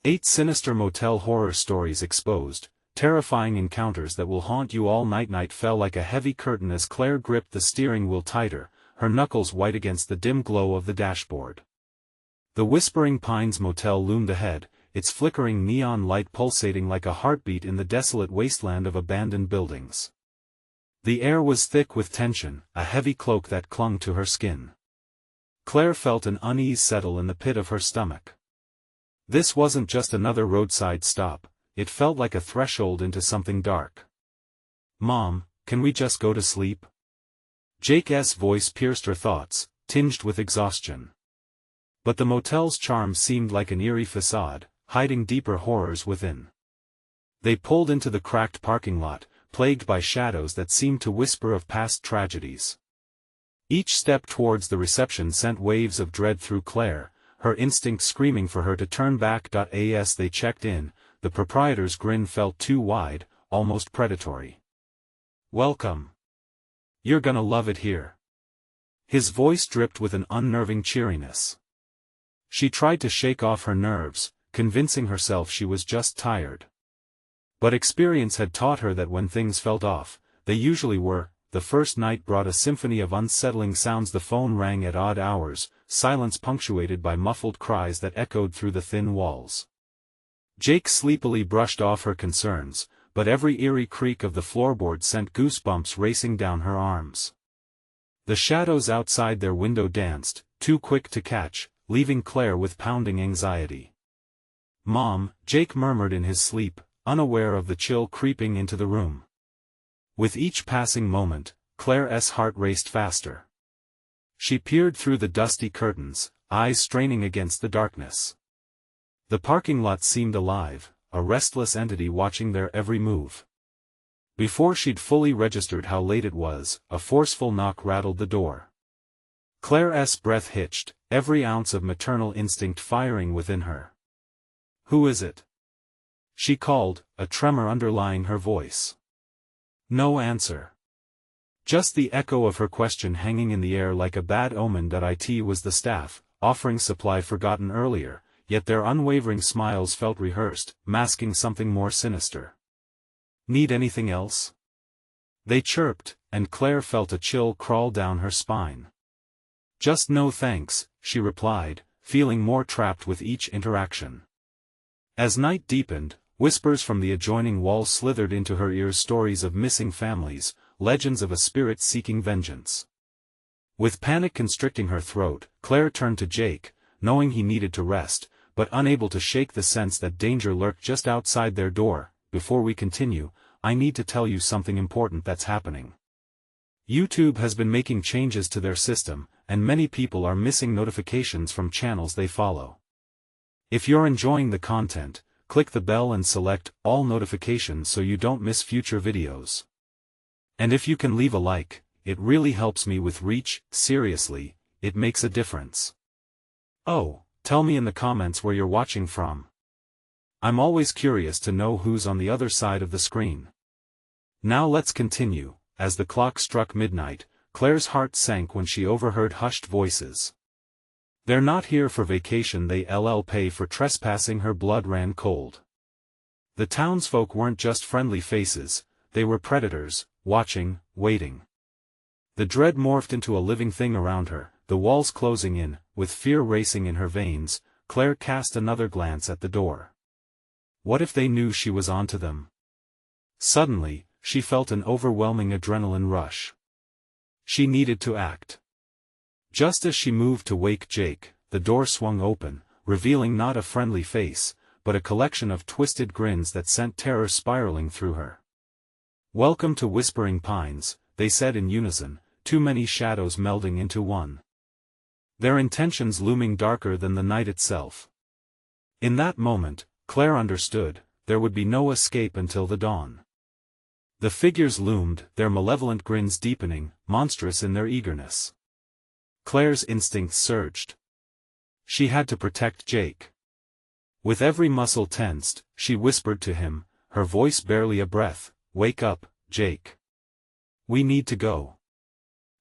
8 Sinister Motel horror stories exposed, terrifying encounters that will haunt you all night. Night fell like a heavy curtain as Claire gripped the steering wheel tighter, her knuckles white against the dim glow of the dashboard. The Whispering Pines Motel loomed ahead, its flickering neon light pulsating like a heartbeat in the desolate wasteland of abandoned buildings. The air was thick with tension, a heavy cloak that clung to her skin. Claire felt an unease settle in the pit of her stomach. This wasn't just another roadside stop, it felt like a threshold into something dark. "Mom, can we just go to sleep?" Jake's voice pierced her thoughts, tinged with exhaustion. But the motel's charm seemed like an eerie facade, hiding deeper horrors within. They pulled into the cracked parking lot, plagued by shadows that seemed to whisper of past tragedies. Each step towards the reception sent waves of dread through Claire, her instinct screaming for her to turn back. As they checked in, the proprietor's grin felt too wide, almost predatory. "Welcome. You're gonna love it here." His voice dripped with an unnerving cheeriness. She tried to shake off her nerves, convincing herself she was just tired. But experience had taught her that when things felt off, they usually were. The first night brought a symphony of unsettling sounds. The phone rang at odd hours, silence punctuated by muffled cries that echoed through the thin walls. Jake sleepily brushed off her concerns, but every eerie creak of the floorboard sent goosebumps racing down her arms. The shadows outside their window danced, too quick to catch, leaving Claire with pounding anxiety. "Mom," Jake murmured in his sleep, unaware of the chill creeping into the room. With each passing moment, Claire's heart raced faster. She peered through the dusty curtains, eyes straining against the darkness. The parking lot seemed alive, a restless entity watching their every move. Before she'd fully registered how late it was, a forceful knock rattled the door. Claire's breath hitched, every ounce of maternal instinct firing within her. "Who is it?" she called, a tremor underlying her voice. No answer. Just the echo of her question hanging in the air like a bad omen. It was the staff, offering supply forgotten earlier, yet their unwavering smiles felt rehearsed, masking something more sinister. "Need anything else?" they chirped, and Claire felt a chill crawl down her spine. "Just no thanks," she replied, feeling more trapped with each interaction. As night deepened, whispers from the adjoining wall slithered into her ears, stories of missing families, legends of a spirit seeking vengeance. With panic constricting her throat, Claire turned to Jake, knowing he needed to rest, but unable to shake the sense that danger lurked just outside their door. "Before we continue, I need to tell you something important that's happening. YouTube has been making changes to their system, and many people are missing notifications from channels they follow. If you're enjoying the content, click the bell and select all notifications so you don't miss future videos. And if you can leave a like, it really helps me with reach. Seriously, it makes a difference. Oh, tell me in the comments where you're watching from. I'm always curious to know who's on the other side of the screen. Now let's continue. As the clock struck midnight, Claire's heart sank when she overheard hushed voices. "They're not here for vacation, they'll pay for trespassing." Her blood ran cold. The townsfolk weren't just friendly faces, they were predators, watching, waiting. The dread morphed into a living thing around her, the walls closing in. With fear racing in her veins, Claire cast another glance at the door. What if they knew she was onto them? Suddenly, she felt an overwhelming adrenaline rush. She needed to act. Just as she moved to wake Jake, the door swung open, revealing not a friendly face, but a collection of twisted grins that sent terror spiraling through her. "Welcome to Whispering Pines," they said in unison, too many shadows melding into one. Their intentions looming darker than the night itself. In that moment, Claire understood, there would be no escape until the dawn. The figures loomed, their malevolent grins deepening, monstrous in their eagerness. Claire's instincts surged. She had to protect Jake. With every muscle tensed, she whispered to him, her voice barely a breath, "Wake up, Jake. We need to go."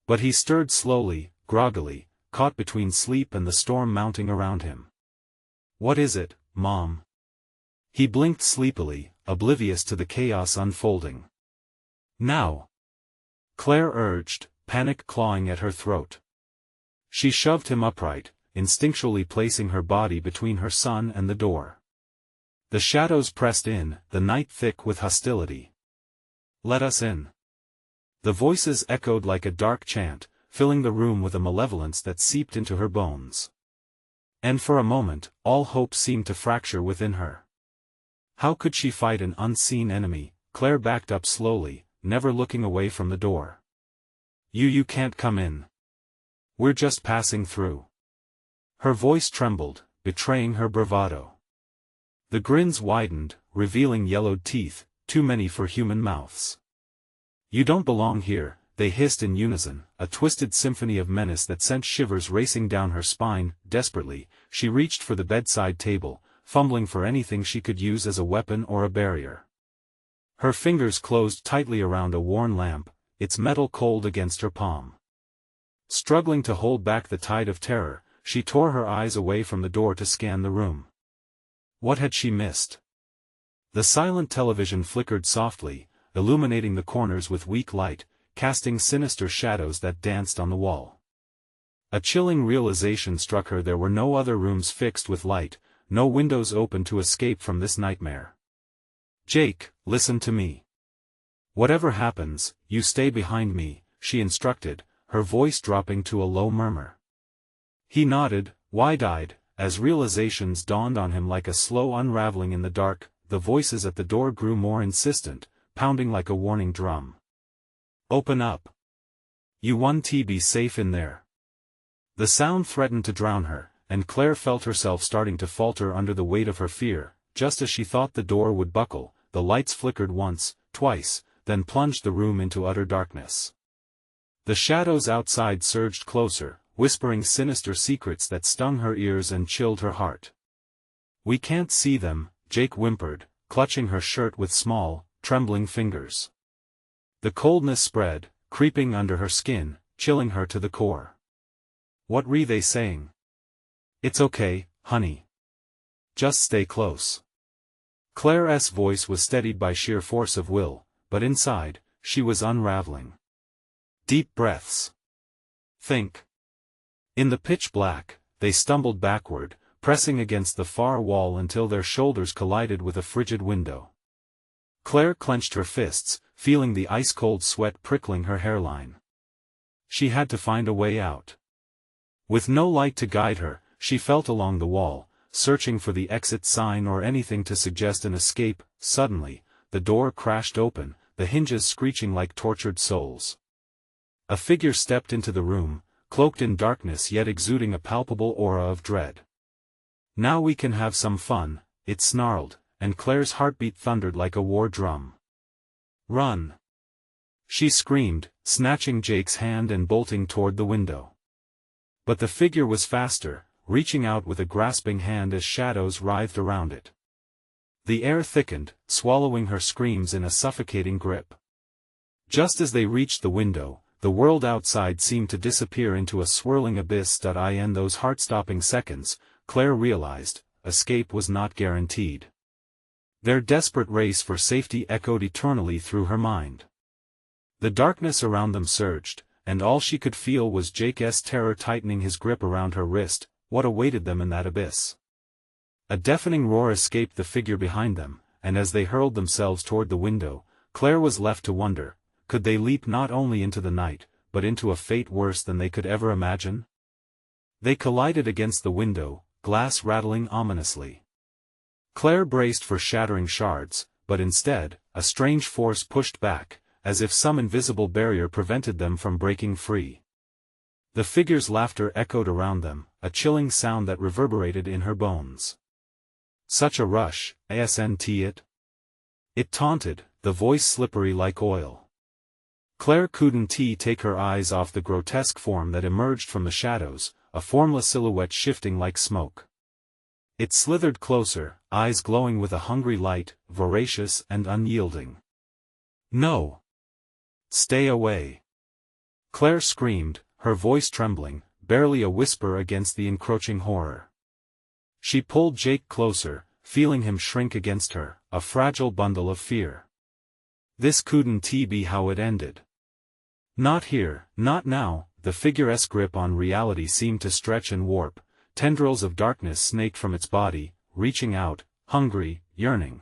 But he stirred slowly, groggily, caught between sleep and the storm mounting around him. "What is it, Mom?" He blinked sleepily, oblivious to the chaos unfolding. "Now!" Claire urged, panic clawing at her throat. She shoved him upright, instinctually placing her body between her son and the door. The shadows pressed in, the night thick with hostility. "Let us in." The voices echoed like a dark chant, filling the room with a malevolence that seeped into her bones. And for a moment, all hope seemed to fracture within her. How could she fight an unseen enemy? Claire backed up slowly, never looking away from the door. You can't come in. We're just passing through." Her voice trembled, betraying her bravado. The grins widened, revealing yellowed teeth, too many for human mouths. "You don't belong here," they hissed in unison, a twisted symphony of menace that sent shivers racing down her spine. Desperately, she reached for the bedside table, fumbling for anything she could use as a weapon or a barrier. Her fingers closed tightly around a worn lamp, its metal cold against her palm. Struggling to hold back the tide of terror, she tore her eyes away from the door to scan the room. What had she missed? The silent television flickered softly, illuminating the corners with weak light, casting sinister shadows that danced on the wall. A chilling realization struck her: there were no other rooms fixed with light, no windows open to escape from this nightmare. "Jake, listen to me. Whatever happens, you stay behind me," she instructed, her voice dropping to a low murmur. He nodded, wide-eyed, as realizations dawned on him like a slow unraveling in the dark. The voices at the door grew more insistent, pounding like a warning drum. "Open up. You want to be safe in there." The sound threatened to drown her, and Claire felt herself starting to falter under the weight of her fear. Just as she thought the door would buckle, the lights flickered once, twice, then plunged the room into utter darkness. The shadows outside surged closer, whispering sinister secrets that stung her ears and chilled her heart. "We can't see them," Jake whimpered, clutching her shirt with small, trembling fingers. The coldness spread, creeping under her skin, chilling her to the core. "What were they saying?" "It's okay, honey. Just stay close." Claire's voice was steadied by sheer force of will, but inside, she was unraveling. Deep breaths. Think. In the pitch black, they stumbled backward, pressing against the far wall until their shoulders collided with a frigid window. Claire clenched her fists, feeling the ice-cold sweat prickling her hairline. She had to find a way out. With no light to guide her, she felt along the wall, searching for the exit sign or anything to suggest an escape. Suddenly, the door crashed open, the hinges screeching like tortured souls. A figure stepped into the room, cloaked in darkness yet exuding a palpable aura of dread. "Now we can have some fun," it snarled, and Claire's heartbeat thundered like a war drum. "Run!" she screamed, snatching Jake's hand and bolting toward the window. But the figure was faster, reaching out with a grasping hand as shadows writhed around it. The air thickened, swallowing her screams in a suffocating grip. Just as they reached the window, the world outside seemed to disappear into a swirling abyss. In those heart-stopping seconds, Claire realized, escape was not guaranteed. Their desperate race for safety echoed eternally through her mind. The darkness around them surged, and all she could feel was Jake's terror tightening his grip around her wrist. What awaited them in that abyss? A deafening roar escaped the figure behind them, and as they hurled themselves toward the window, Claire was left to wonder, could they leap not only into the night, but into a fate worse than they could ever imagine? They collided against the window, glass rattling ominously. Claire braced for shattering shards, but instead, a strange force pushed back, as if some invisible barrier prevented them from breaking free. The figure's laughter echoed around them, a chilling sound that reverberated in her bones. "Such a rush, isn't it?" it taunted, the voice slippery like oil. Claire couldn't take her eyes off the grotesque form that emerged from the shadows, a formless silhouette shifting like smoke. It slithered closer, eyes glowing with a hungry light, voracious and unyielding. "No! Stay away!" Claire screamed, her voice trembling, barely a whisper against the encroaching horror. She pulled Jake closer, feeling him shrink against her, a fragile bundle of fear. This couldn't be how it ended. Not here, not now. The figure's grip on reality seemed to stretch and warp. Tendrils of darkness snaked from its body, reaching out, hungry, yearning.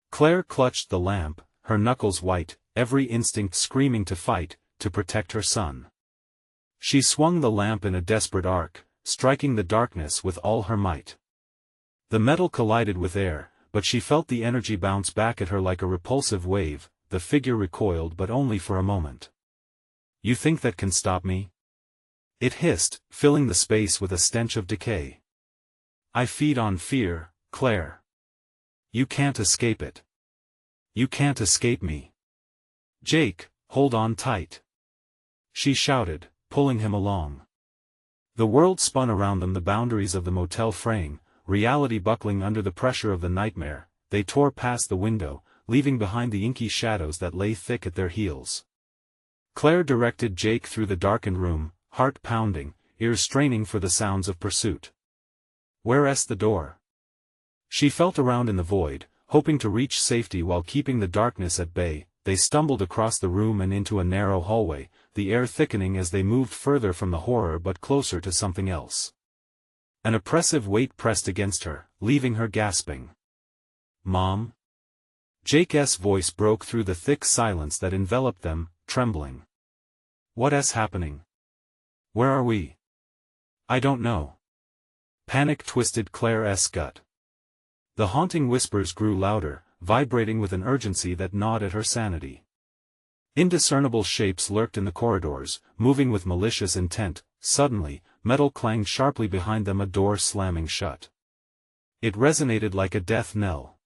Claire clutched the lamp, her knuckles white, every instinct screaming to fight, to protect her son. She swung the lamp in a desperate arc, striking the darkness with all her might. The metal collided with air, but she felt the energy bounce back at her like a repulsive wave. The figure recoiled, but only for a moment. "You think that can stop me?" it hissed, filling the space with a stench of decay. "I feed on fear, Claire. You can't escape it. You can't escape me. Jake, hold on tight," she shouted, pulling him along. The world spun around them, the boundaries of the motel fraying, reality buckling under the pressure of the nightmare. They tore past the window, leaving behind the inky shadows that lay thick at their heels. Claire directed Jake through the darkened room, heart pounding, ears straining for the sounds of pursuit. Where's the door? She felt around in the void, hoping to reach safety while keeping the darkness at bay. They stumbled across the room and into a narrow hallway, the air thickening as they moved further from the horror but closer to something else. An oppressive weight pressed against her, leaving her gasping. "Mom?" Jake's voice broke through the thick silence that enveloped them, trembling. "What's happening? Where are we?" "I don't know." Panic twisted Claire's gut. The haunting whispers grew louder, vibrating with an urgency that gnawed at her sanity. Indiscernible shapes lurked in the corridors, moving with malicious intent. Suddenly, metal clanged sharply behind them, a door slamming shut. It resonated like a death knell.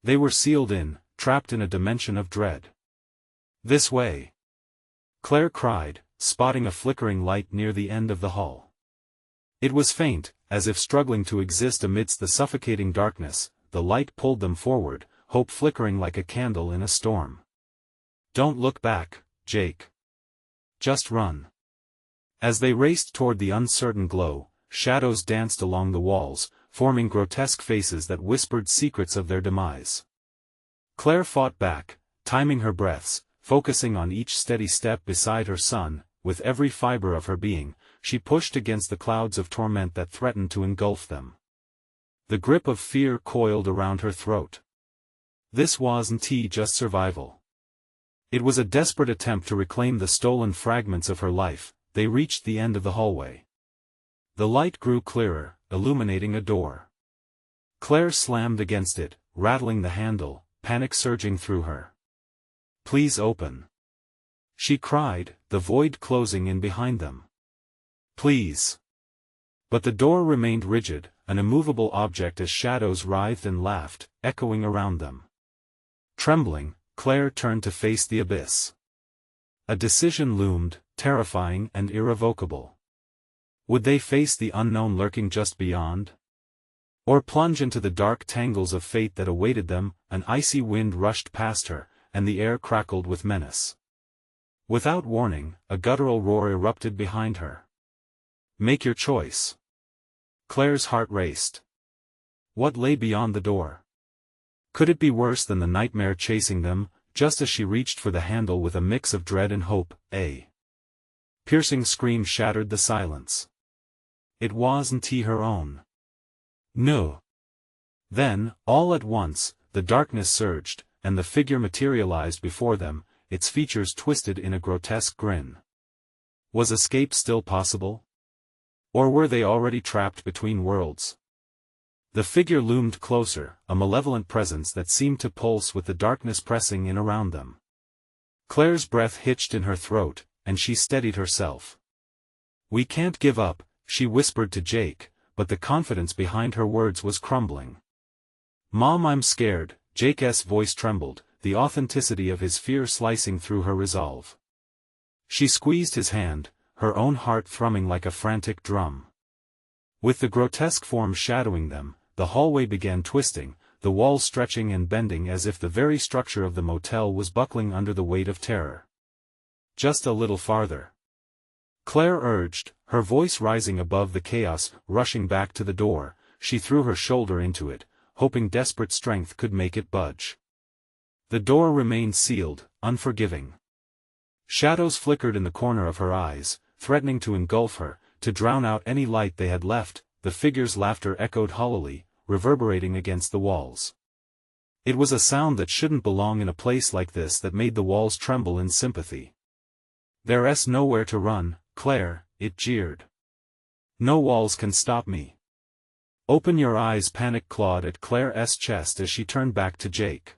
They were sealed in, trapped in a dimension of dread. "This way!" Claire cried, spotting a flickering light near the end of the hall. It was faint, as if struggling to exist amidst the suffocating darkness. The light pulled them forward, hope flickering like a candle in a storm. "Don't look back, Jake. Just run." As they raced toward the uncertain glow, shadows danced along the walls, forming grotesque faces that whispered secrets of their demise. Claire fought back, timing her breaths, focusing on each steady step beside her son. With every fiber of her being, she pushed against the clouds of torment that threatened to engulf them. The grip of fear coiled around her throat. This wasn't just survival. It was a desperate attempt to reclaim the stolen fragments of her life. They reached the end of the hallway. The light grew clearer, illuminating a door. Claire slammed against it, rattling the handle, panic surging through her. "Please open," she cried, the void closing in behind them. "Please." But the door remained rigid, an immovable object as shadows writhed and laughed, echoing around them. Trembling, Claire turned to face the abyss. A decision loomed, terrifying and irrevocable. Would they face the unknown lurking just beyond? Or plunge into the dark tangles of fate that awaited them? An icy wind rushed past her, and the air crackled with menace. Without warning, a guttural roar erupted behind her. "Make your choice." Claire's heart raced. What lay beyond the door? Could it be worse than the nightmare chasing them? Just as she reached for the handle with a mix of dread and hope, a piercing scream shattered the silence. It wasn't her own. No. Then, all at once, the darkness surged, and the figure materialized before them, its features twisted in a grotesque grin. Was escape still possible? Or were they already trapped between worlds? The figure loomed closer, a malevolent presence that seemed to pulse with the darkness pressing in around them. Claire's breath hitched in her throat, and she steadied herself. "We can't give up," she whispered to Jake, but the confidence behind her words was crumbling. "Mom, I'm scared." Jake's voice trembled, the authenticity of his fear slicing through her resolve. She squeezed his hand, her own heart thrumming like a frantic drum. With the grotesque form shadowing them, the hallway began twisting, the walls stretching and bending as if the very structure of the motel was buckling under the weight of terror. "Just a little farther," Claire urged, her voice rising above the chaos. Rushing back to the door, she threw her shoulder into it, hoping desperate strength could make it budge. The door remained sealed, unforgiving. Shadows flickered in the corner of her eyes, threatening to engulf her, to drown out any light they had left. The figure's laughter echoed hollowly, reverberating against the walls. It was a sound that shouldn't belong in a place like this that made the walls tremble in sympathy. "There's nowhere to run, Claire," it jeered. "No walls can stop me." "Open your eyes," panic clawed at Claire's chest as she turned back to Jake.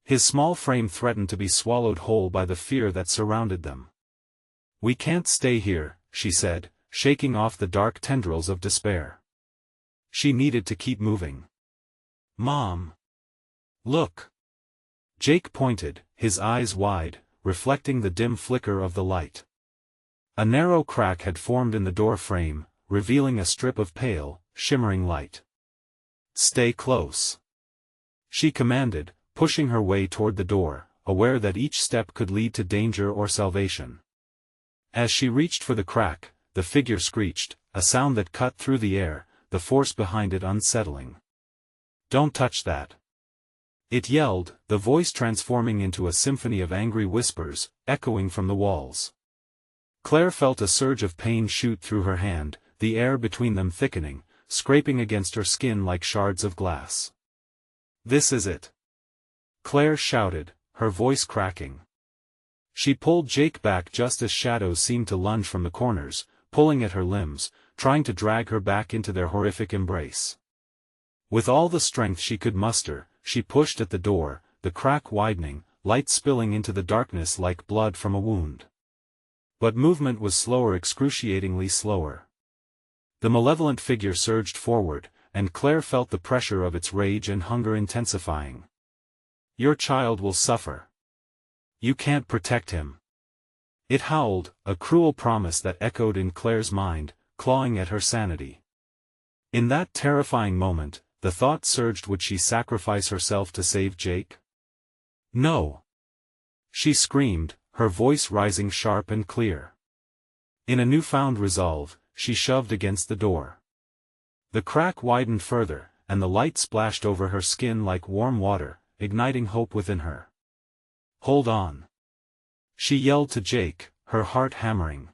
His small frame threatened to be swallowed whole by the fear that surrounded them. "We can't stay here," she said, shaking off the dark tendrils of despair. She needed to keep moving. "Mom! Look!" Jake pointed, his eyes wide, reflecting the dim flicker of the light. A narrow crack had formed in the door frame, revealing a strip of pale, shimmering light. "Stay close," she commanded, pushing her way toward the door, aware that each step could lead to danger or salvation. As she reached for the crack, the figure screeched, a sound that cut through the air, the force behind it unsettling. "Don't touch that!" it yelled, the voice transforming into a symphony of angry whispers, echoing from the walls. Claire felt a surge of pain shoot through her hand, the air between them thickening, scraping against her skin like shards of glass. "This is it!" Claire shouted, her voice cracking. She pulled Jake back just as shadows seemed to lunge from the corners, pulling at her limbs, trying to drag her back into their horrific embrace. With all the strength she could muster, she pushed at the door, the crack widening, light spilling into the darkness like blood from a wound. But movement was slower, excruciatingly slower. The malevolent figure surged forward, and Claire felt the pressure of its rage and hunger intensifying. "Your child will suffer. You can't protect him," it howled, a cruel promise that echoed in Claire's mind, clawing at her sanity. In that terrifying moment, the thought surged, would she sacrifice herself to save Jake? "No!" she screamed, her voice rising sharp and clear. In a newfound resolve, she shoved against the door. The crack widened further, and the light splashed over her skin like warm water, igniting hope within her. "Hold on!" she yelled to Jake, her heart hammering.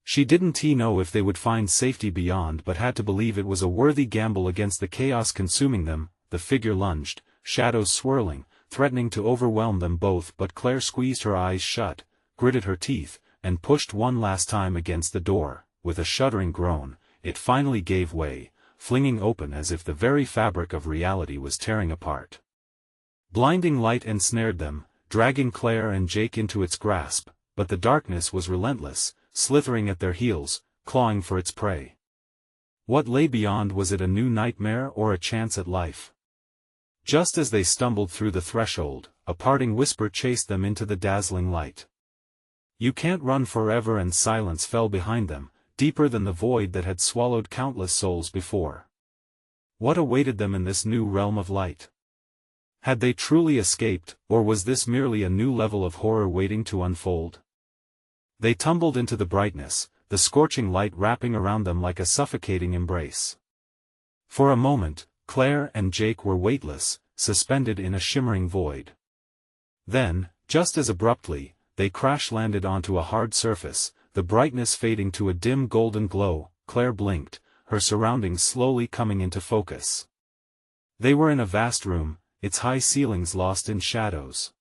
She didn't know if they would find safety beyond, but had to believe it was a worthy gamble against the chaos consuming them. The figure lunged, shadows swirling, threatening to overwhelm them both, but Claire squeezed her eyes shut, gritted her teeth, and pushed one last time against the door. With a shuddering groan, it finally gave way, flinging open as if the very fabric of reality was tearing apart. Blinding light ensnared them, dragging Claire and Jake into its grasp, but the darkness was relentless, slithering at their heels, clawing for its prey. What lay beyond? Was it a new nightmare or a chance at life? Just as they stumbled through the threshold, a parting whisper chased them into the dazzling light. "You can't run forever," and silence fell behind them, deeper than the void that had swallowed countless souls before. What awaited them in this new realm of light? Had they truly escaped, or was this merely a new level of horror waiting to unfold? They tumbled into the brightness, the scorching light wrapping around them like a suffocating embrace. For a moment, Claire and Jake were weightless, suspended in a shimmering void. Then, just as abruptly, they crash-landed onto a hard surface, the brightness fading to a dim golden glow. Claire blinked, her surroundings slowly coming into focus. They were in a vast room, its high ceilings lost in shadows.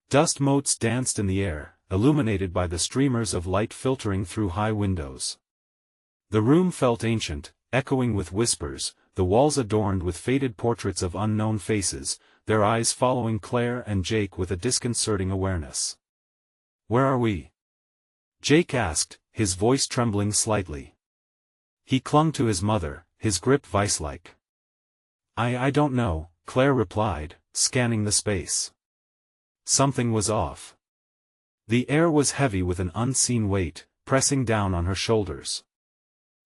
Dust motes danced in the air, illuminated by the streamers of light filtering through high windows. The room felt ancient, echoing with whispers, the walls adorned with faded portraits of unknown faces, their eyes following Claire and Jake with a disconcerting awareness. "Where are we?" Jake asked, his voice trembling slightly. He clung to his mother, his grip vice-like. I don't know," Claire replied, scanning the space. Something was off. The air was heavy with an unseen weight, pressing down on her shoulders.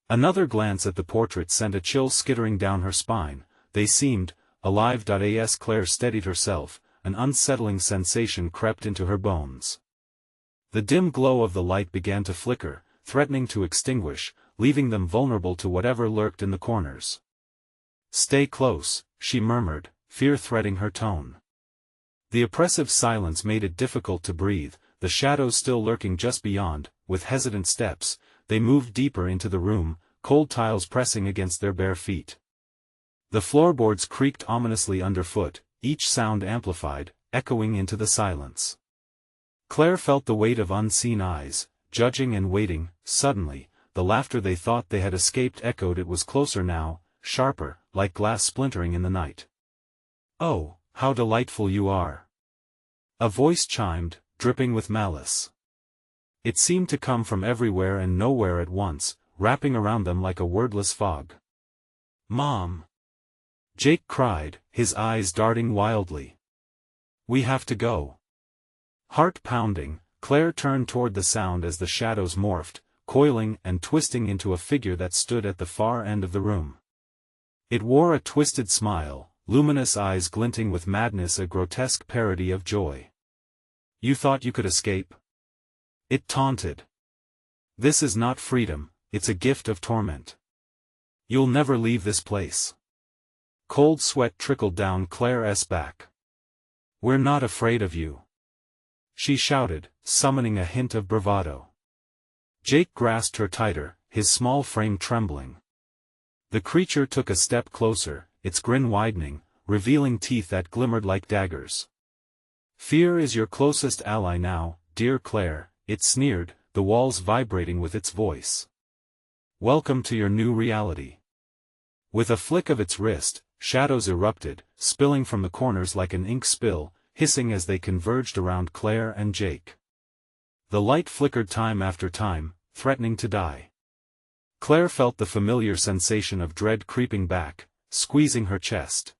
Another glance at the portrait sent a chill skittering down her spine. They seemed alive. As Claire steadied herself, an unsettling sensation crept into her bones. The dim glow of the light began to flicker, threatening to extinguish, leaving them vulnerable to whatever lurked in the corners. "Stay close," she murmured, fear threading her tone. The oppressive silence made it difficult to breathe, the shadows still lurking just beyond. With hesitant steps, they moved deeper into the room, cold tiles pressing against their bare feet. The floorboards creaked ominously underfoot, each sound amplified, echoing into the silence. Claire felt the weight of unseen eyes, judging and waiting. Suddenly, the laughter they thought they had escaped echoed. It was closer now, sharper, like glass splintering in the night. "Oh, how delightful you are!" a voice chimed, dripping with malice. It seemed to come from everywhere and nowhere at once, wrapping around them like a wordless fog. "Mom!" Jake cried, his eyes darting wildly. "We have to go." Heart pounding, Claire turned toward the sound as the shadows morphed, coiling and twisting into a figure that stood at the far end of the room. It wore a twisted smile, luminous eyes glinting with madness, a grotesque parody of joy. "You thought you could escape?" it taunted. "This is not freedom, it's a gift of torment. You'll never leave this place." Cold sweat trickled down Claire's back. "We're not afraid of you," she shouted, summoning a hint of bravado. Jake grasped her tighter, his small frame trembling. The creature took a step closer, its grin widening, revealing teeth that glimmered like daggers. "Fear is your closest ally now, dear Claire," it sneered, the walls vibrating with its voice. "Welcome to your new reality." With a flick of its wrist, shadows erupted, spilling from the corners like an ink spill, hissing as they converged around Claire and Jake. The light flickered time after time, threatening to die. Claire felt the familiar sensation of dread creeping back, squeezing her chest.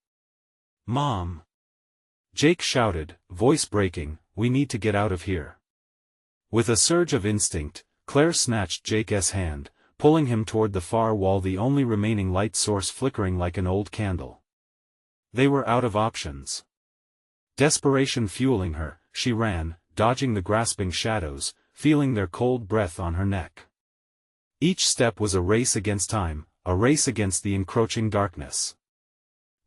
"Mom!" Jake shouted, voice breaking, "We need to get out of here." With a surge of instinct, Claire snatched Jake's hand, pulling him toward the far wall, the only remaining light source flickering like an old candle. They were out of options. Desperation fueling her, she ran, dodging the grasping shadows, feeling their cold breath on her neck. Each step was a race against time, a race against the encroaching darkness.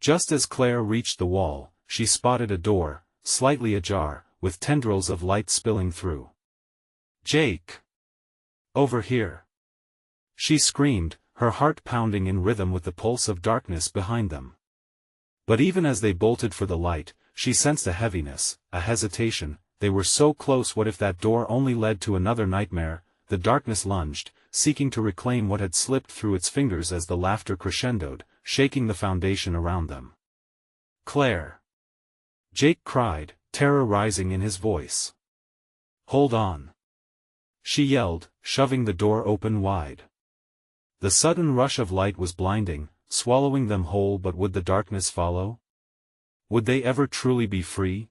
Just as Claire reached the wall, she spotted a door, slightly ajar, with tendrils of light spilling through. "Jake! Over here!" she screamed, her heart pounding in rhythm with the pulse of darkness behind them. But even as they bolted for the light, she sensed a heaviness, a hesitation. They were so close. What if that door only led to another nightmare? The darkness lunged, seeking to reclaim what had slipped through its fingers as the laughter crescendoed, shaking the foundation around them. "Claire!" Jake cried, terror rising in his voice. "Hold on!" she yelled, shoving the door open wide. The sudden rush of light was blinding, swallowing them whole. But would the darkness follow? Would they ever truly be free?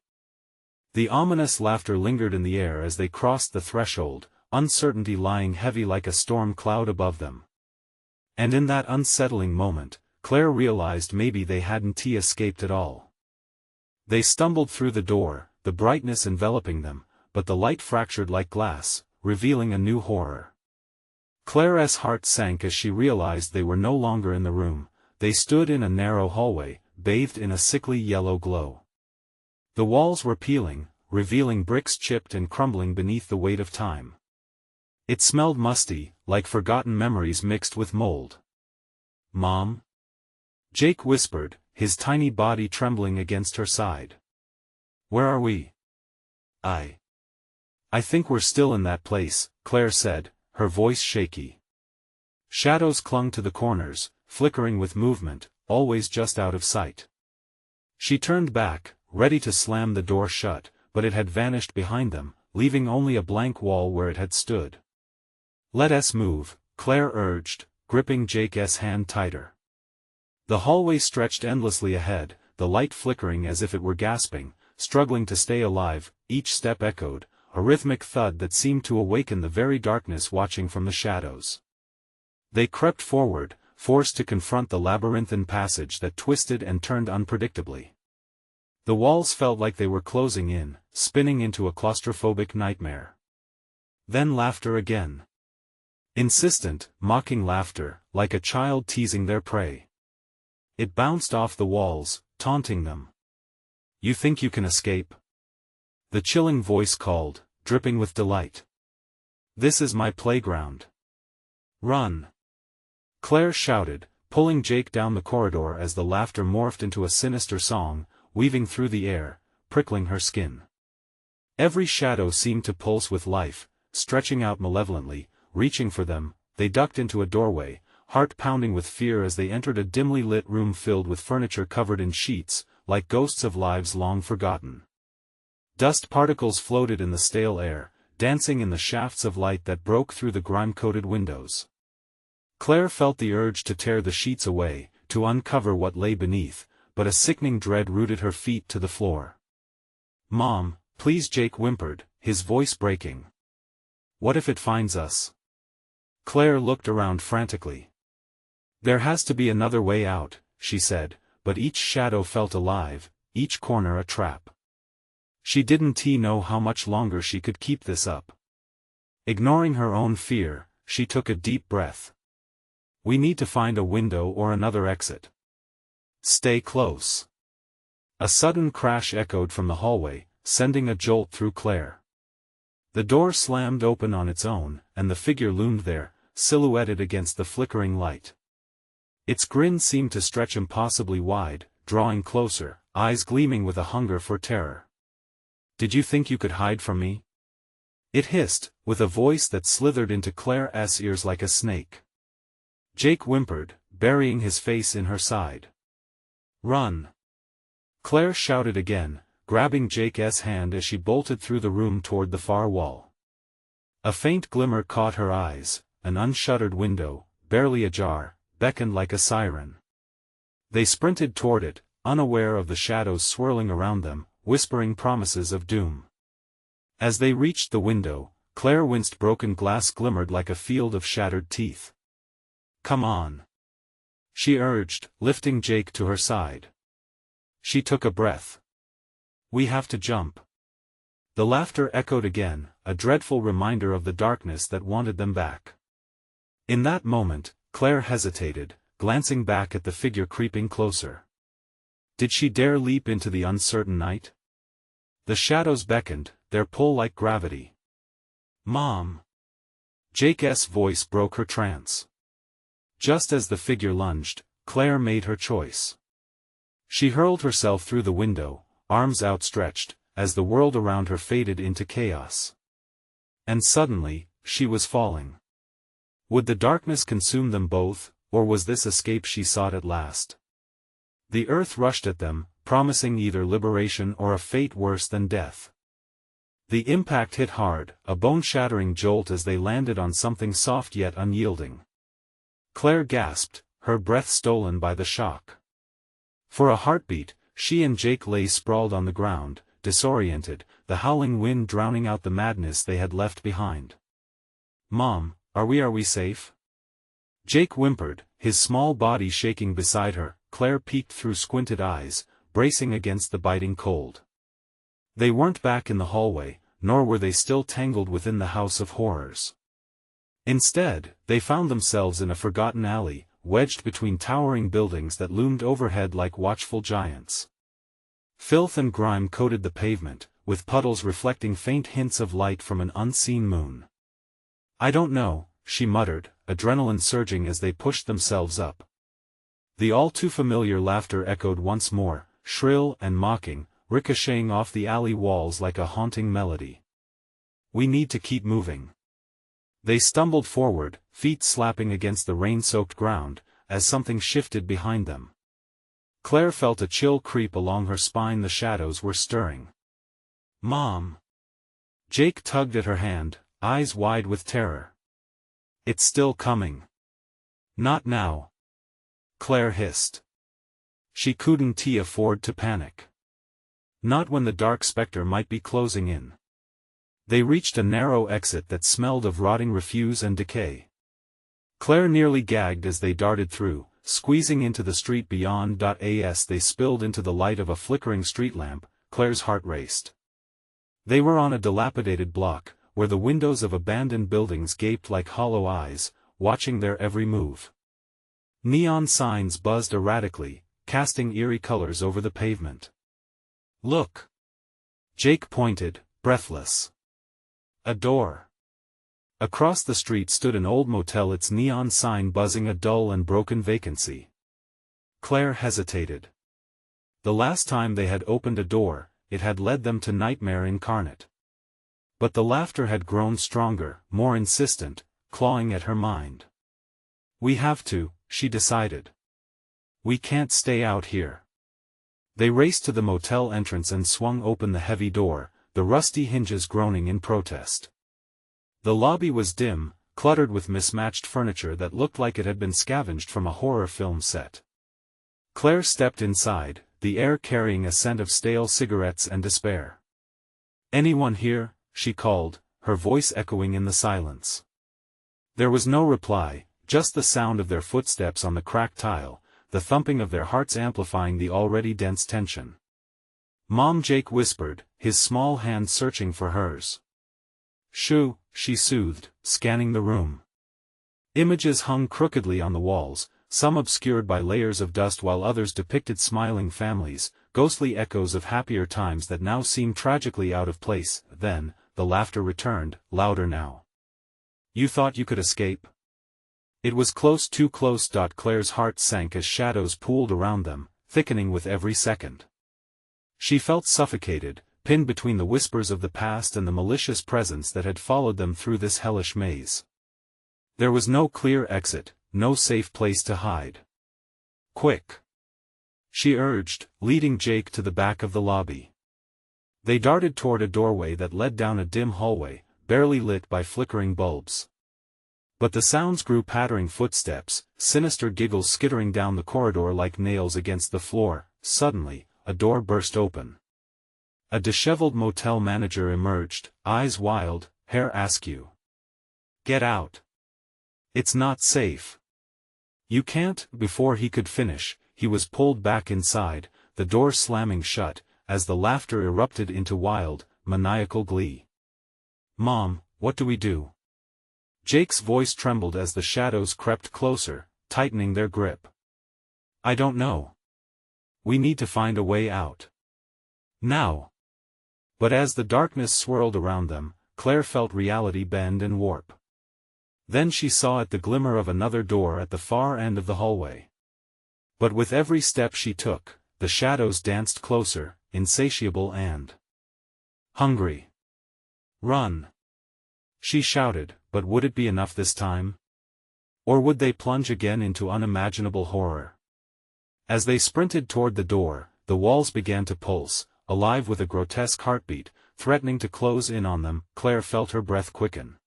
The ominous laughter lingered in the air as they crossed the threshold, uncertainty lying heavy like a storm cloud above them. And in that unsettling moment, Claire realized maybe they hadn't escaped at all. They stumbled through the door, the brightness enveloping them, but the light fractured like glass, revealing a new horror. Claire's heart sank as she realized they were no longer in the room. They stood in a narrow hallway, bathed in a sickly yellow glow. The walls were peeling, revealing bricks chipped and crumbling beneath the weight of time. It smelled musty, like forgotten memories mixed with mold. "Mom?" Jake whispered, his tiny body trembling against her side. "Where are we?" I think we're still in that place," Claire said, her voice shaky. Shadows clung to the corners, flickering with movement, always just out of sight. She turned back, ready to slam the door shut, but it had vanished behind them, leaving only a blank wall where it had stood. "Let us move," Claire urged, gripping Jake's hand tighter. The hallway stretched endlessly ahead, the light flickering as if it were gasping, struggling to stay alive. Each step echoed, a rhythmic thud that seemed to awaken the very darkness watching from the shadows. They crept forward, forced to confront the labyrinthine passage that twisted and turned unpredictably. The walls felt like they were closing in, spinning into a claustrophobic nightmare. Then laughter again. Insistent, mocking laughter, like a child teasing their prey. It bounced off the walls, taunting them. "You think you can escape?" The chilling voice called, dripping with delight. "This is my playground. Run!" Claire shouted, pulling Jake down the corridor as the laughter morphed into a sinister song, weaving through the air, prickling her skin. Every shadow seemed to pulse with life, stretching out malevolently, reaching for them. They ducked into a doorway, heart pounding with fear as they entered a dimly lit room filled with furniture covered in sheets, like ghosts of lives long forgotten. Dust particles floated in the stale air, dancing in the shafts of light that broke through the grime-coated windows. Claire felt the urge to tear the sheets away, to uncover what lay beneath, but a sickening dread rooted her feet to the floor. "Mom, please," Jake whimpered, his voice breaking. "What if it finds us?" Claire looked around frantically. "There has to be another way out," she said, but each shadow felt alive, each corner a trap. She didn't know how much longer she could keep this up. Ignoring her own fear, she took a deep breath. "We need to find a window or another exit. Stay close." A sudden crash echoed from the hallway, sending a jolt through Claire. The door slammed open on its own, and the figure loomed there, silhouetted against the flickering light. Its grin seemed to stretch impossibly wide, drawing closer, eyes gleaming with a hunger for terror. "Did you think you could hide from me?" it hissed, with a voice that slithered into Claire's ears like a snake. Jake whimpered, burying his face in her side. "Run!" Claire shouted again, grabbing Jake's hand as she bolted through the room toward the far wall. A faint glimmer caught her eyes, an unshuttered window, barely ajar, beckoned like a siren. They sprinted toward it, unaware of the shadows swirling around them, whispering promises of doom. As they reached the window, Claire winced. Broken glass glimmered like a field of shattered teeth. "Come on," she urged, lifting Jake to her side. She took a breath. "We have to jump." The laughter echoed again, a dreadful reminder of the darkness that wanted them back. In that moment, Claire hesitated, glancing back at the figure creeping closer. Did she dare leap into the uncertain night? The shadows beckoned, their pull like gravity. "Mom!" Jake's voice broke her trance. Just as the figure lunged, Claire made her choice. She hurled herself through the window, arms outstretched, as the world around her faded into chaos. And suddenly, she was falling. Would the darkness consume them both, or was this escape she sought at last? The earth rushed at them, promising either liberation or a fate worse than death. The impact hit hard, a bone-shattering jolt as they landed on something soft yet unyielding. Claire gasped, her breath stolen by the shock. For a heartbeat, she and Jake lay sprawled on the ground, disoriented, the howling wind drowning out the madness they had left behind. "Mom, are we safe?" Jake whimpered, his small body shaking beside her. Claire peeked through squinted eyes, bracing against the biting cold. They weren't back in the hallway, nor were they still tangled within the house of horrors. Instead, they found themselves in a forgotten alley, wedged between towering buildings that loomed overhead like watchful giants. Filth and grime coated the pavement, with puddles reflecting faint hints of light from an unseen moon. "I don't know," she muttered, adrenaline surging as they pushed themselves up. The all-too-familiar laughter echoed once more, shrill and mocking, ricocheting off the alley walls like a haunting melody. "We need to keep moving." They stumbled forward, feet slapping against the rain-soaked ground, as something shifted behind them. Claire felt a chill creep along her spine. The shadows were stirring. "Mom!" Jake tugged at her hand, eyes wide with terror. "It's still coming." "Not now," Claire hissed. She couldn't afford to panic. Not when the dark specter might be closing in. They reached a narrow exit that smelled of rotting refuse and decay. Claire nearly gagged as they darted through, squeezing into the street beyond. As they spilled into the light of a flickering street lamp, Claire's heart raced. They were on a dilapidated block, where the windows of abandoned buildings gaped like hollow eyes, watching their every move. Neon signs buzzed erratically, casting eerie colors over the pavement. "Look!" Jake pointed, breathless. A door. Across the street stood an old motel, its neon sign buzzing a dull and broken vacancy. Claire hesitated. The last time they had opened a door, it had led them to nightmare incarnate. But the laughter had grown stronger, more insistent, clawing at her mind. "We have to," she decided. "We can't stay out here." They raced to the motel entrance and swung open the heavy door, the rusty hinges groaning in protest. The lobby was dim, cluttered with mismatched furniture that looked like it had been scavenged from a horror film set. Claire stepped inside, the air carrying a scent of stale cigarettes and despair. "Anyone here?" she called, her voice echoing in the silence. There was no reply, just the sound of their footsteps on the cracked tile, the thumping of their hearts amplifying the already dense tension. "Mom," Jake whispered, his small hand searching for hers. "Shoo," she soothed, scanning the room. Images hung crookedly on the walls, some obscured by layers of dust while others depicted smiling families, ghostly echoes of happier times that now seemed tragically out of place. Then, the laughter returned, louder now. "You thought you could escape?" It was close, too close. Claire's heart sank as shadows pooled around them, thickening with every second. She felt suffocated, pinned between the whispers of the past and the malicious presence that had followed them through this hellish maze. There was no clear exit, no safe place to hide. "Quick!" she urged, leading Jake to the back of the lobby. They darted toward a doorway that led down a dim hallway, barely lit by flickering bulbs. But the sounds grew: pattering footsteps, sinister giggles skittering down the corridor like nails against the floor. Suddenly, a door burst open. A disheveled motel manager emerged, eyes wild, hair askew. "Get out! It's not safe. You can't." Before he could finish, he was pulled back inside, the door slamming shut, as the laughter erupted into wild, maniacal glee. "Mom, what do we do?" Jake's voice trembled as the shadows crept closer, tightening their grip. "I don't know. We need to find a way out. Now." But as the darkness swirled around them, Claire felt reality bend and warp. Then she saw it, the glimmer of another door at the far end of the hallway. But with every step she took, the shadows danced closer, insatiable and hungry. "Run!" she shouted, but would it be enough this time? Or would they plunge again into unimaginable horror? As they sprinted toward the door, the walls began to pulse, alive with a grotesque heartbeat, threatening to close in on them. Claire felt her breath quicken.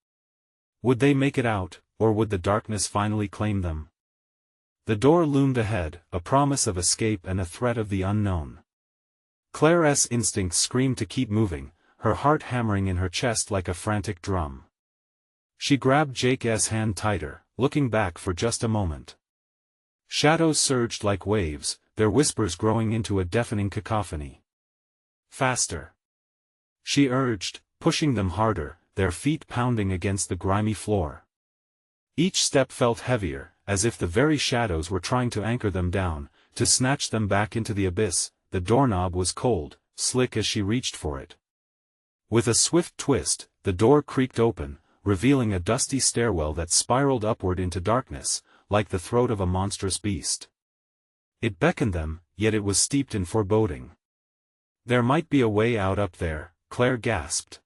Would they make it out, or would the darkness finally claim them? The door loomed ahead, a promise of escape and a threat of the unknown. Claire's instincts screamed to keep moving, her heart hammering in her chest like a frantic drum. She grabbed Jake's hand tighter, looking back for just a moment. Shadows surged like waves, their whispers growing into a deafening cacophony. "Faster!" she urged, pushing them harder, their feet pounding against the grimy floor. Each step felt heavier, as if the very shadows were trying to anchor them down, to snatch them back into the abyss. The doorknob was cold, slick as she reached for it. With a swift twist, the door creaked open, revealing a dusty stairwell that spiraled upward into darkness, like the throat of a monstrous beast. It beckoned them, yet it was steeped in foreboding. There might be a way out up there, Claire gasped.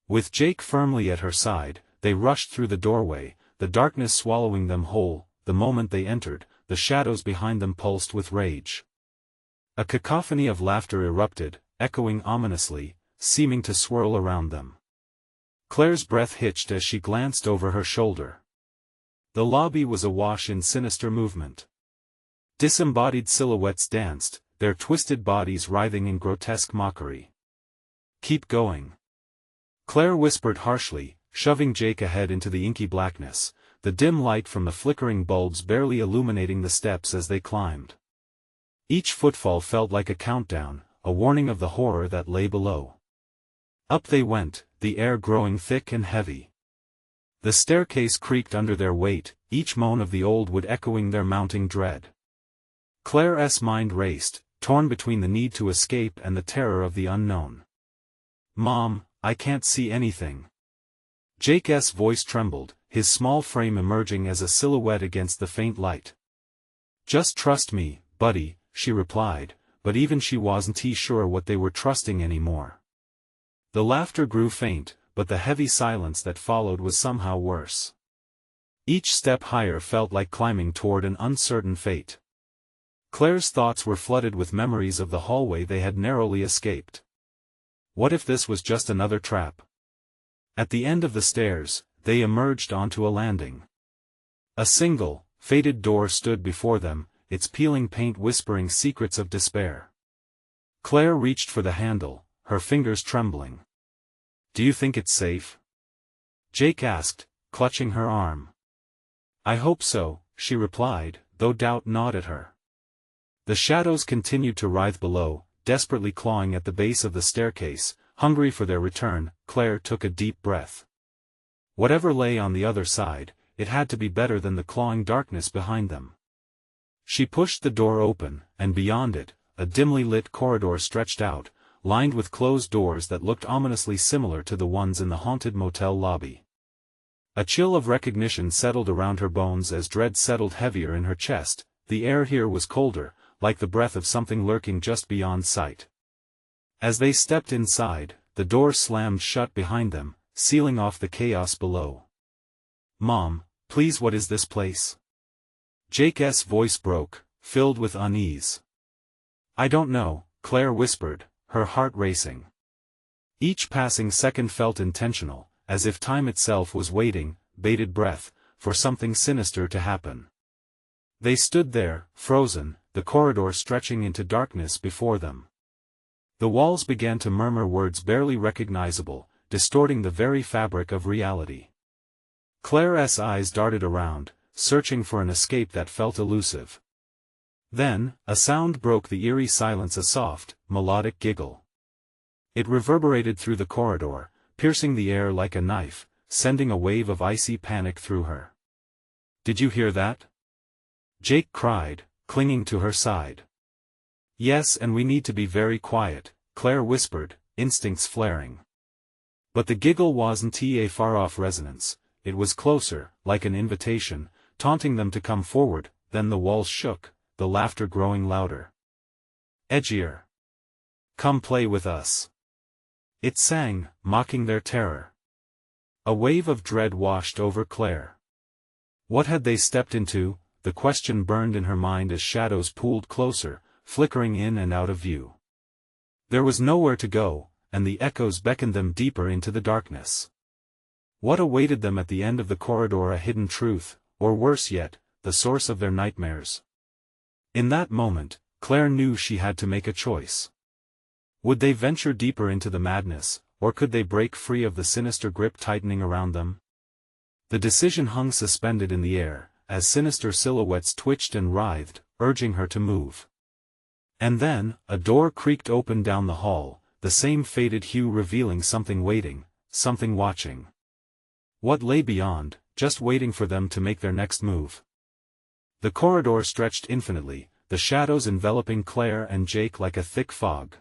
With Jake firmly at her side, they rushed through the doorway, the darkness swallowing them whole. The moment they entered, the shadows behind them pulsed with rage. A cacophony of laughter erupted, echoing ominously, seeming to swirl around them. Claire's breath hitched as she glanced over her shoulder. The lobby was awash in sinister movement. Disembodied silhouettes danced, their twisted bodies writhing in grotesque mockery. "Keep going," Claire whispered harshly, shoving Jake ahead into the inky blackness, the dim light from the flickering bulbs barely illuminating the steps as they climbed. Each footfall felt like a countdown, a warning of the horror that lay below. Up they went, the air growing thick and heavy. The staircase creaked under their weight, each moan of the old wood echoing their mounting dread. Claire's mind raced, torn between the need to escape and the terror of the unknown. "Mom, I can't see anything." Jake's voice trembled, his small frame emerging as a silhouette against the faint light. "Just trust me, buddy," she replied, but even she wasn't sure what they were trusting anymore. The laughter grew faint, but the heavy silence that followed was somehow worse. Each step higher felt like climbing toward an uncertain fate. Claire's thoughts were flooded with memories of the hallway they had narrowly escaped. What if this was just another trap? At the end of the stairs, they emerged onto a landing. A single, faded door stood before them, its peeling paint whispering secrets of despair. Claire reached for the handle, her fingers trembling. "Do you think it's safe?" Jake asked, clutching her arm. "I hope so," she replied, though doubt gnawed at her. The shadows continued to writhe below, desperately clawing at the base of the staircase. Hungry for their return, Claire took a deep breath. Whatever lay on the other side, it had to be better than the clawing darkness behind them. She pushed the door open, and beyond it, a dimly lit corridor stretched out, lined with closed doors that looked ominously similar to the ones in the haunted motel lobby. A chill of recognition settled around her bones as dread settled heavier in her chest. The air here was colder, like the breath of something lurking just beyond sight. As they stepped inside, the door slammed shut behind them, sealing off the chaos below. "Mom, please, what is this place?" Jake's voice broke, filled with unease. "I don't know," Claire whispered, her heart racing. Each passing second felt intentional, as if time itself was waiting, bated breath, for something sinister to happen. They stood there, frozen, the corridor stretching into darkness before them. The walls began to murmur words barely recognizable, distorting the very fabric of reality. Claire's eyes darted around, searching for an escape that felt elusive. Then, a sound broke the eerie silence, a soft, melodic giggle. It reverberated through the corridor, piercing the air like a knife, sending a wave of icy panic through her. "Did you hear that?" Jake cried, clinging to her side. "Yes, and we need to be very quiet," Claire whispered, instincts flaring. But the giggle wasn't a far-off resonance, it was closer, like an invitation, taunting them to come forward. Then the walls shook, the laughter growing louder. "Edgier. Come play with us." It sang, mocking their terror. A wave of dread washed over Claire. What had they stepped into? The question burned in her mind as shadows pooled closer, flickering in and out of view. There was nowhere to go, and the echoes beckoned them deeper into the darkness. What awaited them at the end of the corridor? A hidden truth, or worse yet, the source of their nightmares. In that moment, Claire knew she had to make a choice. Would they venture deeper into the madness, or could they break free of the sinister grip tightening around them? The decision hung suspended in the air, as sinister silhouettes twitched and writhed, urging her to move. And then, a door creaked open down the hall, the same faded hue revealing something waiting, something watching. What lay beyond, just waiting for them to make their next move? The corridor stretched infinitely, the shadows enveloping Claire and Jake like a thick fog.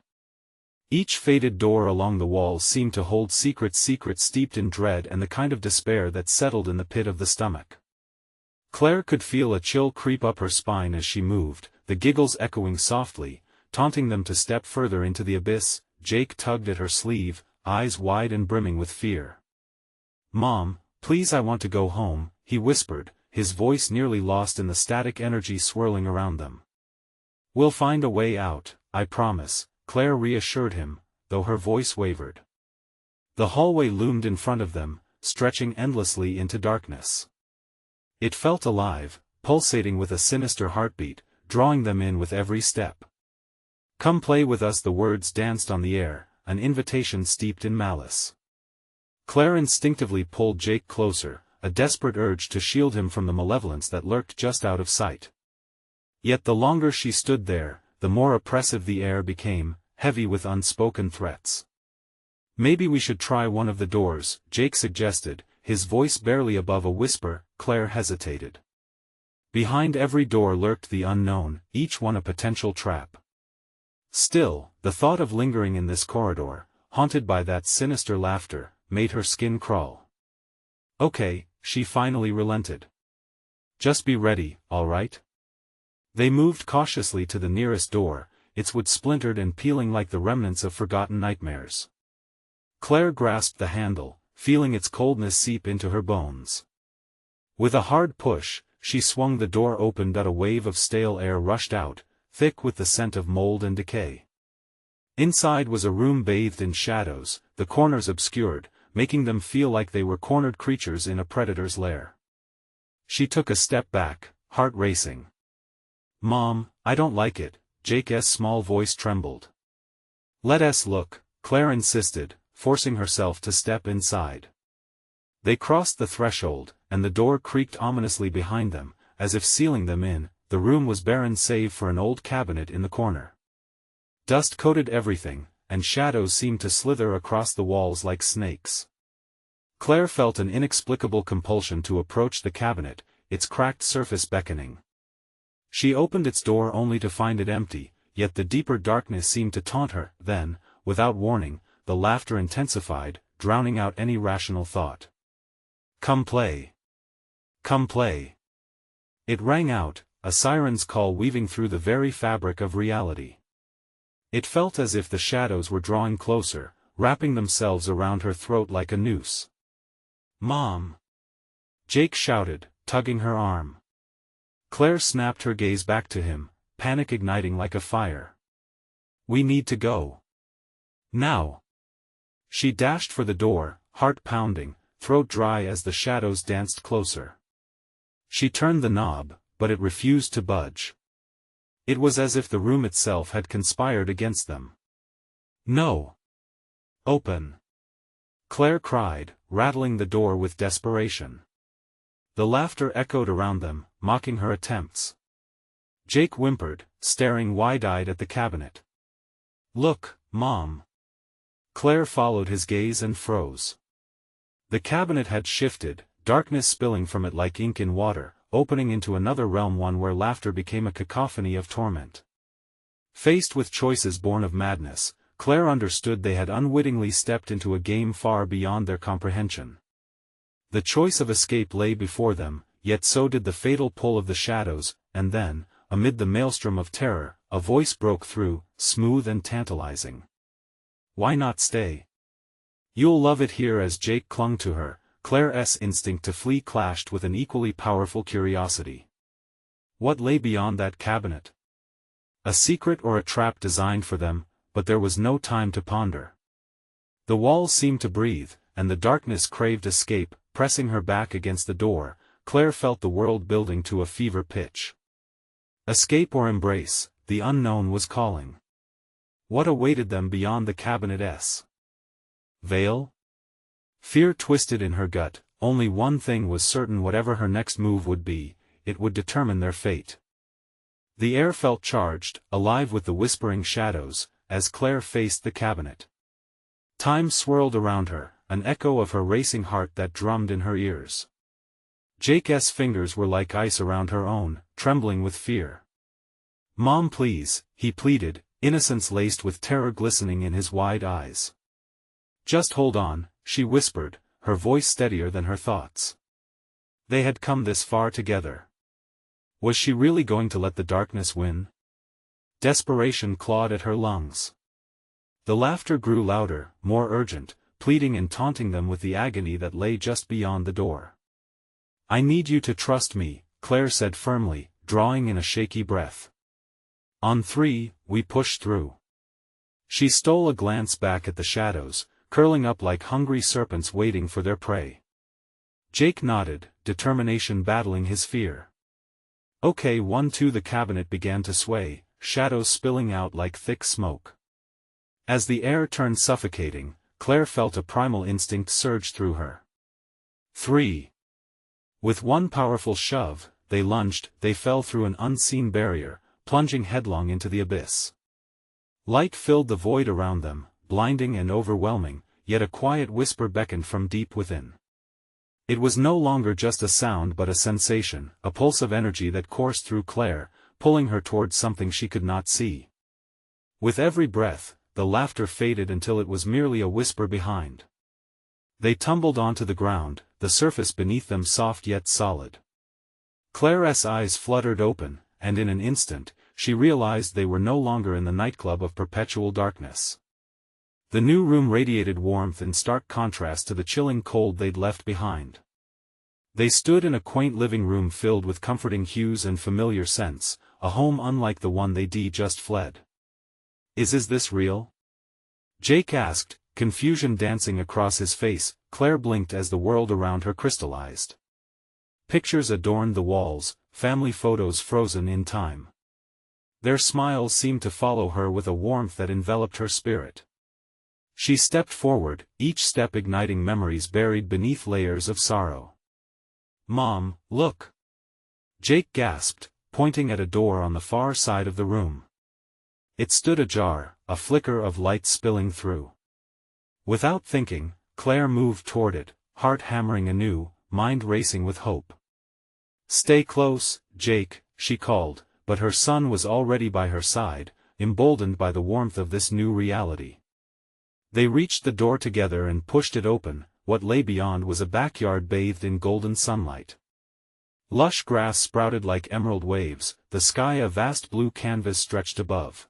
Each faded door along the walls seemed to hold secrets steeped in dread and the kind of despair that settled in the pit of the stomach. Claire could feel a chill creep up her spine as she moved, the giggles echoing softly, taunting them to step further into the abyss. Jake tugged at her sleeve, eyes wide and brimming with fear. "Mom, please, I want to go home," he whispered, his voice nearly lost in the static energy swirling around them. "We'll find a way out, I promise," Claire reassured him, though her voice wavered. The hallway loomed in front of them, stretching endlessly into darkness. It felt alive, pulsating with a sinister heartbeat, drawing them in with every step. "Come play with us," the words danced on the air, an invitation steeped in malice. Claire instinctively pulled Jake closer, a desperate urge to shield him from the malevolence that lurked just out of sight. Yet the longer she stood there, the more oppressive the air became, heavy with unspoken threats. "Maybe we should try one of the doors," Jake suggested, his voice barely above a whisper. Claire hesitated. Behind every door lurked the unknown, each one a potential trap. Still, the thought of lingering in this corridor, haunted by that sinister laughter, made her skin crawl. Okay, she finally relented. Just be ready, all right? They moved cautiously to the nearest door, its wood splintered and peeling like the remnants of forgotten nightmares. Claire grasped the handle, feeling its coldness seep into her bones. With a hard push, she swung the door open. A wave of stale air rushed out, thick with the scent of mold and decay. Inside was a room bathed in shadows, the corners obscured, making them feel like they were cornered creatures in a predator's lair. She took a step back, heart racing. "Mom, I don't like it," Jake's small voice trembled. "Let us look," Claire insisted, forcing herself to step inside. They crossed the threshold, and the door creaked ominously behind them, as if sealing them in. The room was barren save for an old cabinet in the corner. Dust coated everything, and shadows seemed to slither across the walls like snakes. Claire felt an inexplicable compulsion to approach the cabinet, its cracked surface beckoning. She opened its door only to find it empty, yet the deeper darkness seemed to taunt her. Then, without warning, the laughter intensified, drowning out any rational thought. "Come play. Come play." It rang out, a siren's call weaving through the very fabric of reality. It felt as if the shadows were drawing closer, wrapping themselves around her throat like a noose. "Mom!" Jake shouted, tugging her arm. Claire snapped her gaze back to him, panic igniting like a fire. "We need to go. Now." She dashed for the door, heart pounding, throat dry as the shadows danced closer. She turned the knob, but it refused to budge. It was as if the room itself had conspired against them. "No! Open!" Claire cried, rattling the door with desperation. The laughter echoed around them, mocking her attempts. Jake whimpered, staring wide-eyed at the cabinet. "Look, Mom!" Claire followed his gaze and froze. The cabinet had shifted, darkness spilling from it like ink in water, opening into another realm, one where laughter became a cacophony of torment. Faced with choices born of madness, Claire understood they had unwittingly stepped into a game far beyond their comprehension. The choice of escape lay before them, yet so did the fatal pull of the shadows, and then, amid the maelstrom of terror, a voice broke through, smooth and tantalizing. "Why not stay? You'll love it here." As Jake clung to her, Claire's instinct to flee clashed with an equally powerful curiosity. What lay beyond that cabinet? A secret or a trap designed for them? But there was no time to ponder. The walls seemed to breathe, and the darkness craved escape. Pressing her back against the door, Claire felt the world building to a fever pitch. Escape or embrace, the unknown was calling. What awaited them beyond the cabinet's veil? Fear twisted in her gut. Only one thing was certain: whatever her next move would be, it would determine their fate. The air felt charged, alive with the whispering shadows, as Claire faced the cabinet. Time swirled around her, an echo of her racing heart that drummed in her ears. Jake's fingers were like ice around her own, trembling with fear. "Mom, please," he pleaded, innocence laced with terror glistening in his wide eyes. "Just hold on," she whispered, her voice steadier than her thoughts. They had come this far together. Was she really going to let the darkness win? Desperation clawed at her lungs. The laughter grew louder, more urgent, pleading and taunting them with the agony that lay just beyond the door. "I need you to trust me," Claire said firmly, drawing in a shaky breath. "On three, we push through." She stole a glance back at the shadows, curling up like hungry serpents waiting for their prey. Jake nodded, determination battling his fear. "Okay, 1-2." The cabinet began to sway, shadows spilling out like thick smoke. As the air turned suffocating, Claire felt a primal instinct surge through her. 3. With one powerful shove, they lunged. They fell through an unseen barrier, plunging headlong into the abyss. Light filled the void around them, blinding and overwhelming, yet a quiet whisper beckoned from deep within. It was no longer just a sound but a sensation, a pulse of energy that coursed through Claire, pulling her towards something she could not see. With every breath, the laughter faded until it was merely a whisper behind. They tumbled onto the ground, the surface beneath them soft yet solid. Claire's eyes fluttered open, and in an instant, she realized they were no longer in the nightclub of perpetual darkness. The new room radiated warmth in stark contrast to the chilling cold they'd left behind. They stood in a quaint living room filled with comforting hues and familiar scents, a home unlike the one they'd just fled. Is this real?" Jake asked, confusion dancing across his face. Claire blinked as the world around her crystallized. Pictures adorned the walls, family photos frozen in time. Their smiles seemed to follow her with a warmth that enveloped her spirit. She stepped forward, each step igniting memories buried beneath layers of sorrow. "Mom, look!" Jake gasped, pointing at a door on the far side of the room. It stood ajar, a flicker of light spilling through. Without thinking, Claire moved toward it, heart hammering anew, mind racing with hope. "Stay close, Jake," she called, but her son was already by her side, emboldened by the warmth of this new reality. They reached the door together and pushed it open. What lay beyond was a backyard bathed in golden sunlight. Lush grass sprouted like emerald waves, the sky a vast blue canvas stretched above.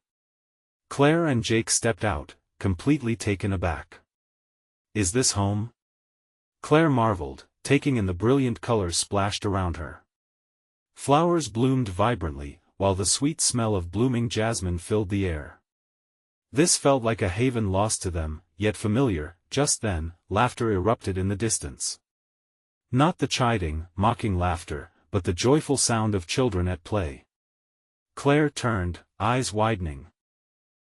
Claire and Jake stepped out, completely taken aback. "Is this home?" Claire marveled, taking in the brilliant colors splashed around her. Flowers bloomed vibrantly, while the sweet smell of blooming jasmine filled the air. This felt like a haven lost to them, yet familiar. Just then, laughter erupted in the distance. Not the chiding, mocking laughter, but the joyful sound of children at play. Claire turned, eyes widening.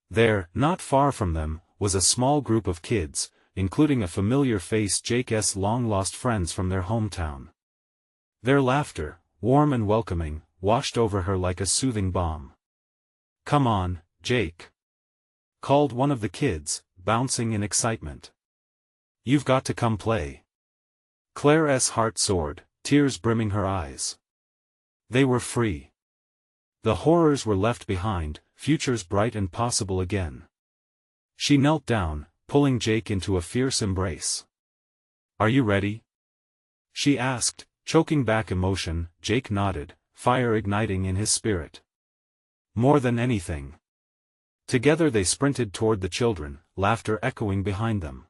There, not far from them, was a small group of kids, including a familiar face, Jake's long-lost friends from their hometown. Their laughter, warm and welcoming, washed over her like a soothing balm. "Come on, Jake," called one of the kids, bouncing in excitement. "You've got to come play." Claire's heart soared, tears brimming her eyes. They were free. The horrors were left behind, futures bright and possible again. She knelt down, pulling Jake into a fierce embrace. "Are you ready?" she asked, choking back emotion. Jake nodded, fire igniting in his spirit. More than anything. Together they sprinted toward the children, laughter echoing behind them.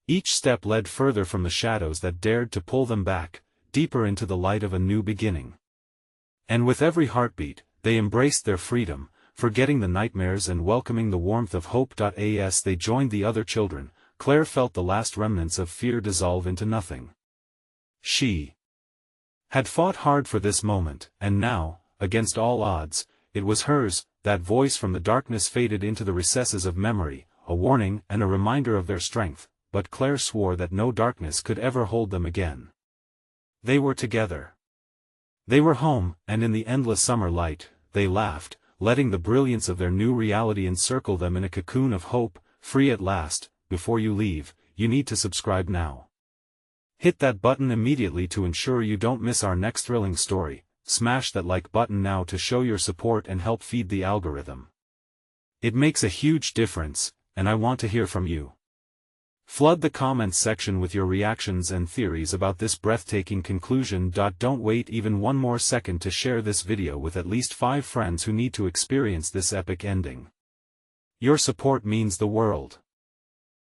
Each step led further from the shadows that dared to pull them back, deeper into the light of a new beginning. And with every heartbeat, they embraced their freedom, forgetting the nightmares and welcoming the warmth of hope. As they joined the other children, Claire felt the last remnants of fear dissolve into nothing. She had fought hard for this moment, and now, against all odds, it was hers. That voice from the darkness faded into the recesses of memory, a warning and a reminder of their strength, but Claire swore that no darkness could ever hold them again. They were together. They were home, and in the endless summer light, they laughed, letting the brilliance of their new reality encircle them in a cocoon of hope, free at last. Before you leave, you need to subscribe now. Hit that button immediately to ensure you don't miss our next thrilling story. Smash that like button now to show your support and help feed the algorithm. It makes a huge difference, and I want to hear from you. Flood the comments section with your reactions and theories about this breathtaking conclusion. Don't wait even one more second to share this video with at least 5 friends who need to experience this epic ending. Your support means the world.